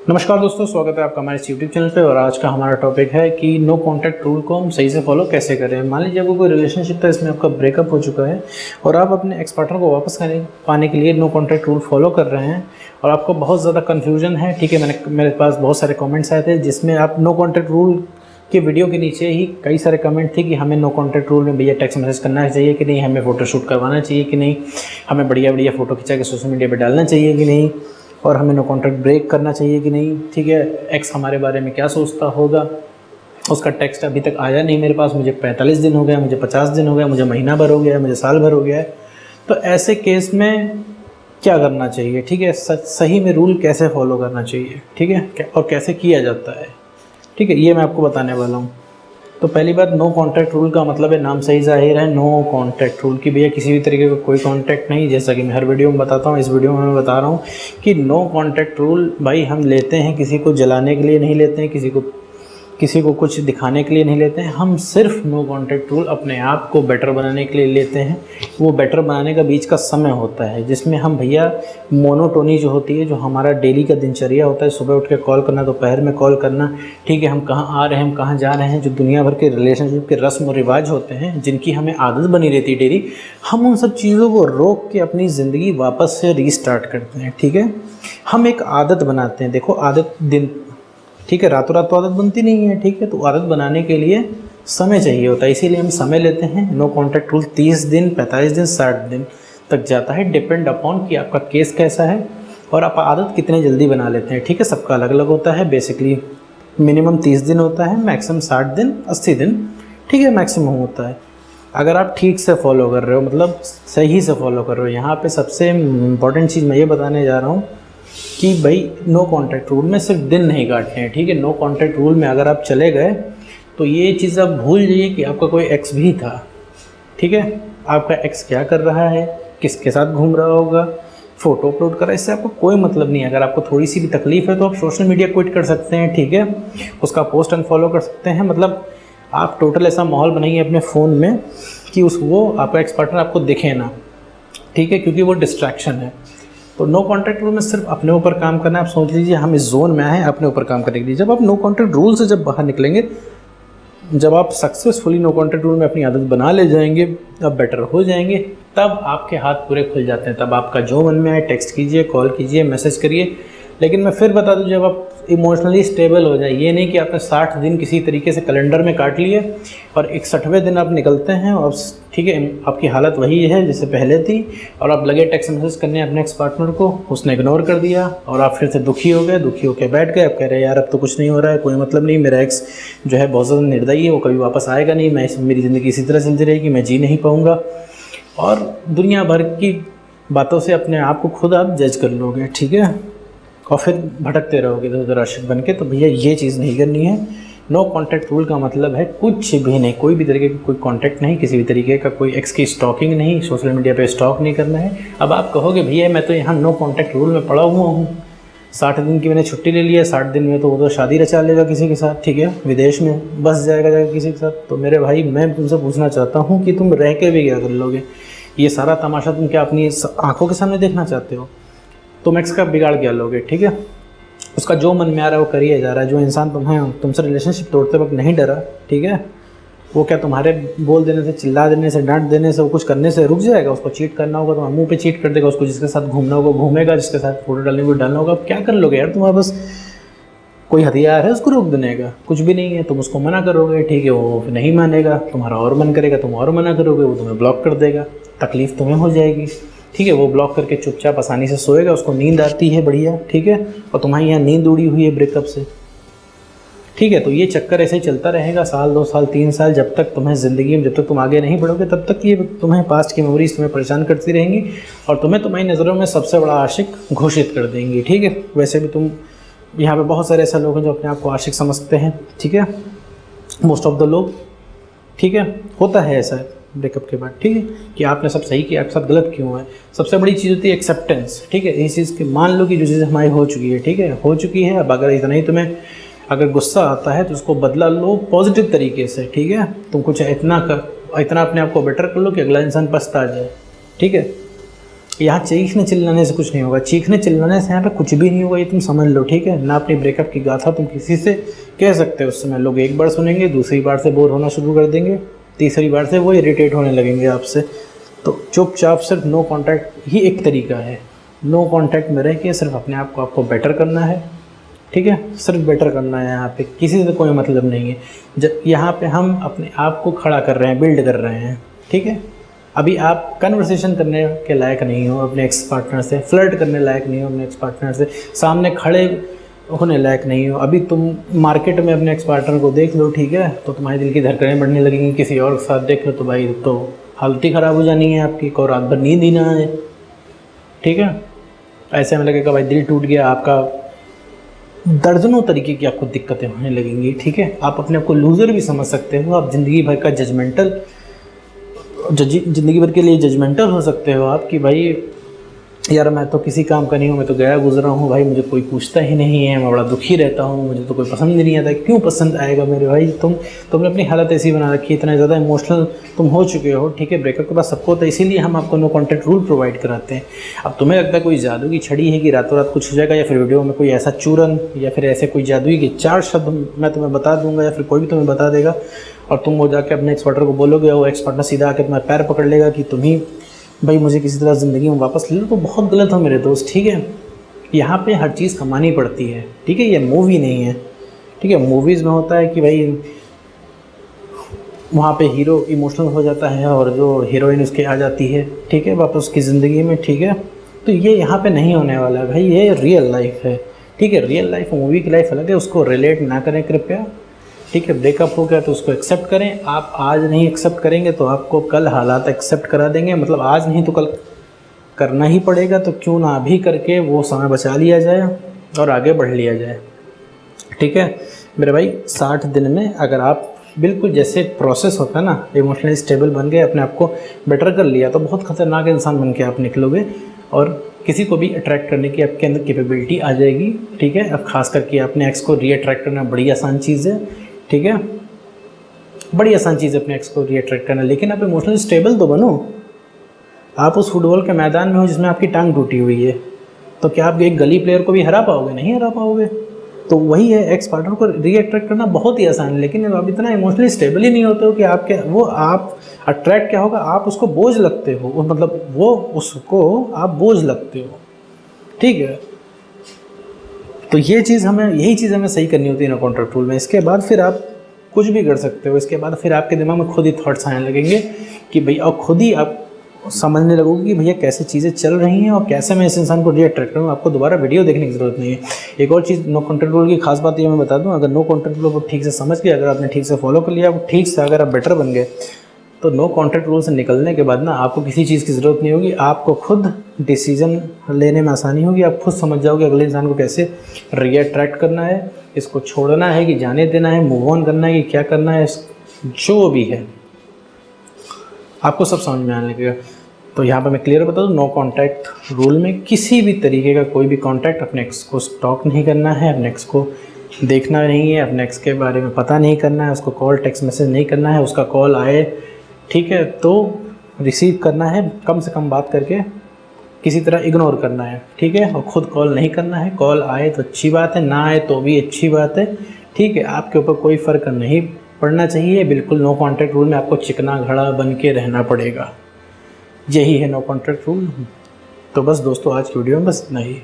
नमस्कार दोस्तों, स्वागत है आपका हमारे इस यूट्यूब चैनल पे। और आज का हमारा टॉपिक है कि नो कॉन्टैक्ट रूल को हम सही से फॉलो कैसे करें। मान लीजिए आपको कोई रिलेशनशिप था, इसमें आपका ब्रेकअप हो चुका है और आप अपने एक्स पार्टनर को वापस पाने के लिए नो कॉन्टैक्ट रूल फॉलो कर रहे हैं और आपको बहुत ज़्यादा कन्फ्यूजन है। ठीक है, मेरे पास बहुत सारे कॉमेंट्स आए थे जिसमें आप नो कॉन्टैक्ट रूल के वीडियो के नीचे ही कई सारे कमेंट थे कि हमें नो कॉन्टैक्ट रूल में भैया टेक्स्ट मैसेज करना चाहिए कि नहीं, हमें फ़ोटोशूट करवाना चाहिए कि नहीं, हमें बढ़िया बढ़िया फ़ोटो खिंचा के सोशल मीडिया पर डालना चाहिए कि नहीं, और हमें नो कॉन्टैक्ट ब्रेक करना चाहिए कि नहीं। ठीक है, एक्स हमारे बारे में क्या सोचता होगा, उसका टेक्स्ट अभी तक आया नहीं मेरे पास, मुझे 45 दिन हो गया, मुझे 50 दिन हो गया, मुझे महीना भर हो गया, मुझे साल भर हो गया है। तो ऐसे केस में क्या करना चाहिए? ठीक है, सही में रूल कैसे फॉलो करना चाहिए, ठीक है, और कैसे किया जाता है, ठीक है, ये मैं आपको बताने वाला हूँ। तो पहली बात, नो कॉन्टैक्ट रूल का मतलब है, नाम सही ज़ाहिर है, नो कॉन्टैक्ट रूल की भैया किसी भी तरीके का कोई कॉन्टैक्ट नहीं। जैसा कि मैं हर वीडियो में बताता हूँ, इस वीडियो में मैं बता रहा हूँ कि नो कॉन्टैक्ट रूल भाई हम लेते हैं किसी को जलाने के लिए नहीं लेते हैं, किसी को कुछ दिखाने के लिए नहीं लेते हैं। हम सिर्फ नो कॉन्टैक्ट रूल अपने आप को बेटर बनाने के लिए लेते हैं। वो बेटर बनाने का बीच का समय होता है जिसमें हम भैया मोनोटोनी जो होती है, जो हमारा डेली का दिनचर्या होता है, सुबह उठ के कॉल करना, दोपहर में कॉल करना, ठीक है, हम कहाँ आ रहे हैं, हम कहाँ जा रहे हैं, जो दुनिया भर के रिलेशनशिप के रस्म और रिवाज होते हैं जिनकी हमें आदत बनी रहती है डेली, हम उन सब चीज़ों को रोक के अपनी ज़िंदगी वापस से रीस्टार्ट करते हैं। ठीक है, हम एक आदत बनाते हैं। देखो, आदत दिन, ठीक है, रातों रात तो आदत बनती नहीं है। ठीक है, तो आदत बनाने के लिए समय चाहिए होता है, इसीलिए हम समय लेते हैं। नो कॉन्टैक्ट रूल 30 दिन, 45 दिन, 60 दिन तक जाता है, डिपेंड अपॉन कि आपका केस कैसा है और आप आदत कितने जल्दी बना लेते हैं। ठीक है, सबका अलग अलग होता है। बेसिकली मिनिमम 30 दिन होता है, मैक्सिमम 60 दिन, 80 दिन, ठीक है, मैक्सिमम होता है। अगर आप ठीक से फॉलो कर रहे हो, मतलब सही से फॉलो कर रहे हो। यहाँ पे सबसे इम्पॉर्टेंट चीज़ मैं ये बताने जा रहा हूँ कि भाई नो कॉन्टैक्ट रूल में सिर्फ दिन नहीं काटने हैं। ठीक है, नो कॉन्टैक्ट रूल में अगर आप चले गए तो ये चीज़ आप भूल जाइए कि आपका कोई एक्स भी था। ठीक है, आपका एक्स क्या कर रहा है, किसके साथ घूम रहा होगा, फ़ोटो अपलोड कर रहा है, इससे आपको कोई मतलब नहीं है। अगर आपको थोड़ी सी भी तकलीफ़ है तो आप सोशल मीडिया क्विट कर सकते हैं। ठीक है, उसका पोस्ट अनफॉलो कर सकते हैं। मतलब आप टोटल ऐसा माहौल बनाइए अपने फ़ोन में कि वो आपका एक्स पार्टनर आपको दिखे ना। ठीक है, क्योंकि वो डिस्ट्रैक्शन है। तो नो कॉन्टैक्ट रूल में सिर्फ अपने ऊपर काम करना है। आप सोच लीजिए हम इस जोन में आए हैं अपने ऊपर काम करने के लिए। जब आप नो कॉन्टैक्ट रूल से जब बाहर निकलेंगे, जब आप सक्सेसफुली नो कॉन्टैक्ट रूल में अपनी आदत बना ले जाएंगे, अब बेटर हो जाएंगे, तब आपके हाथ पूरे खुल जाते हैं। तब आपका जो मन में आए टेक्स्ट कीजिए, कॉल कीजिए, मैसेज करिए। लेकिन मैं फिर बता दूं, जब आप इमोशनली स्टेबल हो जाए, ये नहीं कि आपने 60 दिन किसी तरीके से कैलेंडर में काट लिए और 61वें दिन आप निकलते हैं और ठीक है आपकी हालत वही है जैसे पहले थी और आप लगे टेक्स्ट मैसेज करने अपने एक्स पार्टनर को, उसने इग्नोर कर दिया और आप फिर से दुखी हो गए, दुखी होकर बैठ गए। आप कह रहे हैं यार अब तो कुछ नहीं हो रहा है, कोई मतलब नहीं, मेरा एक्स जो है बहुत ज़्यादा निर्दयी है, वो कभी वापस आएगा नहीं, मेरी ज़िंदगी इसी तरह चलती रहेगी, मैं जी नहीं पाऊँगा। और दुनिया भर की बातों से अपने आप को खुद आप जज कर लोगे। ठीक है, और फिर भटकते रहोगे इधर उधर आशिक बन के। तो भैया ये चीज़ नहीं करनी है। नो कॉन्टैक्ट रूल का मतलब है कुछ भी नहीं, कोई भी तरीके का कोई कॉन्टैक्ट नहीं, किसी भी तरीके का कोई एक्स की स्टॉकिंग नहीं, सोशल मीडिया पे स्टॉक नहीं करना है। अब आप कहोगे भैया मैं तो यहाँ नो कॉन्टैक्ट रूल में पड़ा हुआ हूँ, 60 दिन की मैंने छुट्टी ले लिया, 60 दिन में तो वो तो शादी रचा लेगा किसी के साथ, ठीक है, विदेश में बस जाएगा किसी के साथ। तो मेरे भाई मैं तुमसे पूछना चाहता हूँ कि तुम रह के भी क्या कर लोगे? ये सारा तमाशा तुम क्या अपनी आँखों के सामने देखना चाहते हो? तुम एक्स का बिगाड़ क्या लोगे? ठीक है, उसका जो मन में आ रहा है वो करिए जा रहा है। जो इंसान तुमसे रिलेशनशिप तोड़ते वक्त नहीं डरा, ठीक है, वो क्या तुम्हारे बोल देने से, चिल्ला देने से, डांट देने से, वो कुछ करने से रुक जाएगा? उसको चीट करना होगा तो मुंह पे चीट कर देगा, उसको जिसके साथ घूमना होगा घूमेगा, जिसके साथ फोटो डालने को डालना होगा। क्या कर लोगे यार? तुम्हारे पास कोई हथियार है उसको रोक देने का? कुछ भी नहीं है। तुम उसको मना करोगे, ठीक है, वो नहीं मानेगा, तुम्हारा और मन करेगा, तुम और मना करोगे, वो तुम्हें ब्लॉक कर देगा, तकलीफ़ तुम्हें हो जाएगी। ठीक है, वो ब्लॉक करके चुपचाप आसानी से सोएगा, उसको नींद आती है बढ़िया, ठीक है, और तुम्हारी यहाँ नींद उड़ी हुई है ब्रेकअप से। ठीक है, तो ये चक्कर ऐसे ही चलता रहेगा, साल 2 साल 3 साल, जब तक तुम्हें ज़िंदगी में, जब तक तुम आगे नहीं बढ़ोगे तब तक ये तुम्हें पास्ट की मेमोरीज तुम्हें परेशान करती रहेंगी और तुम्हें तुम्हारी नज़रों में सबसे बड़ा आशिक घोषित कर देंगी। ठीक है, वैसे भी तुम यहाँ पे बहुत सारे ऐसे लोग हैं जो अपने आप को आशिक समझते हैं। ठीक है, मोस्ट ऑफ द लोग, ठीक है, होता है ऐसा ब्रेकअप के बाद। ठीक है, कि आपने सब सही किया, आपके साथ गलत क्यों है? सबसे बड़ी चीज़ होती है एक्सेप्टेंस। ठीक है, इस चीज़ की मान लो कि जो चीज़ हमारी हो चुकी है, ठीक है, हो चुकी है। अब अगर इतना ही तुम्हें अगर गुस्सा आता है तो उसको बदला लो पॉजिटिव तरीके से। ठीक है, तुम कुछ इतना अपने आप को बेटर कर लो कि अगला इंसान पछता जाए। ठीक है, यहाँ चीखने चिल्लाने से कुछ नहीं होगा, चीखने चिल्लाने से यहाँ पे कुछ भी नहीं होगा, ये तुम समझ लो, ठीक है ना। अपनी ब्रेकअप की गाथा तुम किसी से कह सकते हो, उस समय लोग एक बार सुनेंगे, दूसरी बार से बोर होना शुरू कर देंगे, तीसरी बार से वो इरिटेट होने लगेंगे आपसे। तो चुपचाप सिर्फ नो कॉन्टैक्ट ही एक तरीका है। नो कॉन्टैक्ट में रह के सिर्फ अपने आप को आपको बेटर करना है, ठीक है, सिर्फ बेटर करना है। यहाँ पे किसी से कोई मतलब नहीं है। जब यहाँ पे हम अपने आप को खड़ा कर रहे हैं, बिल्ड कर रहे हैं, ठीक है। अभी आप कन्वर्सेशन करने के लायक नहीं हो अपने एक्स पार्टनर से, फ्लर्ट करने लायक नहीं हो अपने एक्स पार्टनर से, सामने खड़े होने लायक नहीं हो। अभी तुम मार्केट में अपने एक्स पार्टनर को देख लो, ठीक है, तो तुम्हारे दिल की धड़कनें बढ़ने लगेंगी। किसी और के साथ देख लो तो भाई तो हालत ही ख़राब हो जानी है आपकी, और रात भर नींद ही ना आए, ठीक है। ऐसे में लगेगा भाई दिल टूट गया आपका, दर्जनों तरीके की आपको दिक्कतें होने लगेंगी, ठीक है। आप अपने आप को लूज़र भी समझ सकते हो, आप ज़िंदगी भर का ज़िंदगी भर के लिए जजमेंटल हो सकते हो आप कि भाई यार मैं तो किसी काम का नहीं हूँ, मैं तो गया गुजरा हूँ भाई, मुझे कोई पूछता ही नहीं है, मैं बड़ा दुखी रहता हूँ, मुझे तो कोई पसंद ही नहीं आता। क्यों पसंद आएगा मेरे भाई? तुमने अपनी हालत ऐसी बना रखी है, इतना ज़्यादा इमोशनल तुम हो चुके हो, ठीक है। ब्रेकअप के बाद सबको होता है, इसीलिए हम आपको नो कॉन्टैक्ट रूल प्रोवाइड कराते हैं। अब तुम्हें लगता है कोई जादू की छड़ी है कि रातों रात कुछ हो जाएगा, या फिर वीडियो में कोई ऐसा चूरन या फिर ऐसे कोई जादुई के 4 शब्द मैं तुम्हें बता दूंगा या फिर कोई भी तुम्हें बता देगा और तुम वो जाके अपने एक्स पार्टनर को बोलोगे, वो एक्स पार्टनर सीधा आके तुम्हारे पैर पकड़ लेगा कि तुम ही भाई मुझे किसी तरह ज़िंदगी में वापस ले लो, तो बहुत गलत हो मेरे दोस्त, ठीक है। यहाँ पे हर चीज़ कमानी पड़ती है, ठीक है, ये मूवी नहीं है, ठीक है। मूवीज़ में होता है कि भाई वहाँ पे हीरो इमोशनल हो जाता है और जो हीरोइन उसके आ जाती है, ठीक है, वापस उसकी ज़िंदगी में, ठीक है। तो ये यहाँ पे नहीं होने वाला है भाई, ये रियल लाइफ है, ठीक है। रियल लाइफ मूवी की लाइफ अलग है, उसको रिलेट ना करें कृपया, ठीक है। ब्रेकअप हो गया तो उसको एक्सेप्ट करें। आप आज नहीं एक्सेप्ट करेंगे तो आपको कल हालात एक्सेप्ट करा देंगे, मतलब आज नहीं तो कल करना ही पड़ेगा। तो क्यों ना अभी करके वो समय बचा लिया जाए और आगे बढ़ लिया जाए, ठीक है मेरे भाई। 60 दिन में अगर आप बिल्कुल जैसे प्रोसेस होता है ना, इमोशनली स्टेबल बन गए, अपने आप को बेटर कर लिया, तो बहुत ख़तरनाक इंसान बन के आप निकलोगे और किसी को भी अट्रैक्ट करने की आपके अंदर कैपेबिलिटी आ जाएगी, ठीक है। अब खास करके अपने एक्स को रीअट्रैक्ट करना बड़ी आसान चीज़ है, ठीक है, बड़ी आसान चीज़ है अपने एक्स को रीअट्रैक्ट करना। लेकिन आप इमोशनली स्टेबल तो बनो। आप उस फुटबॉल के मैदान में हो जिसमें आपकी टांग टूटी हुई है, तो क्या आप एक गली प्लेयर को भी हरा पाओगे? नहीं हरा पाओगे। तो वही है, एक्स पार्टनर को रीअट्रैक्ट करना बहुत ही आसान है, लेकिन आप इतना इमोशनली स्टेबल ही नहीं होते हो कि आप अट्रैक्ट क्या होगा, आप उसको बोझ लगते हो, मतलब वो उसको आप बोझ लगते हो, ठीक है। तो यही चीज़ हमें सही करनी होती है नो कॉन्टैक्ट रूल में। इसके बाद फिर आप कुछ भी कर सकते हो। इसके बाद फिर आपके दिमाग में खुद ही थॉट्स आने लगेंगे कि भाई, और खुद ही आप समझने लगोगे कि भैया कैसे चीज़ें चल रही हैं और कैसे मैं इस इंसान को रीअट्रैक्ट करूँ। आपको दोबारा वीडियो देखने की ज़रूरत नहीं है। एक और चीज़ नो कॉन्टैक्ट रूल की खास बात ये मैं बता दूँ, अगर नो कॉन्टैक्ट रूल को ठीक से समझ के, अगर आपने ठीक से फॉलो कर लिया, ठीक से अगर आप बेटर बन गए, तो नो कॉन्टैक्ट रूल से निकलने के बाद ना आपको किसी चीज़ की ज़रूरत नहीं होगी। आपको खुद डिसीजन लेने में आसानी होगी। आप खुद समझ जाओगे अगले इंसान को कैसे रीअट्रैक्ट करना है, इसको छोड़ना है कि जाने देना है, मूव ऑन करना है कि क्या करना है, जो भी है आपको सब समझ में आने लगेगा। तो यहाँ पर मैं क्लियर बता दूँ, नो कॉन्टैक्ट रूल में किसी भी तरीके का कोई भी कॉन्टैक्ट अपने एक्स को स्टॉक नहीं करना है, अपने एक्स को देखना नहीं है, अपने एक्स के बारे में पता नहीं करना है, उसको कॉल टेक्स्ट मैसेज नहीं करना है। उसका कॉल आए, ठीक है, तो रिसीव करना है, कम से कम बात करके किसी तरह इग्नोर करना है, ठीक है, और ख़ुद कॉल नहीं करना है। कॉल आए तो अच्छी बात है, ना आए तो भी अच्छी बात है, ठीक है। आपके ऊपर कोई फ़र्क नहीं पड़ना चाहिए। बिल्कुल नो कॉन्टैक्ट रूल में आपको चिकना घड़ा बन के रहना पड़ेगा। यही है नो कॉन्टैक्ट रूल। तो बस दोस्तों, आज की वीडियो में बस इतना ही।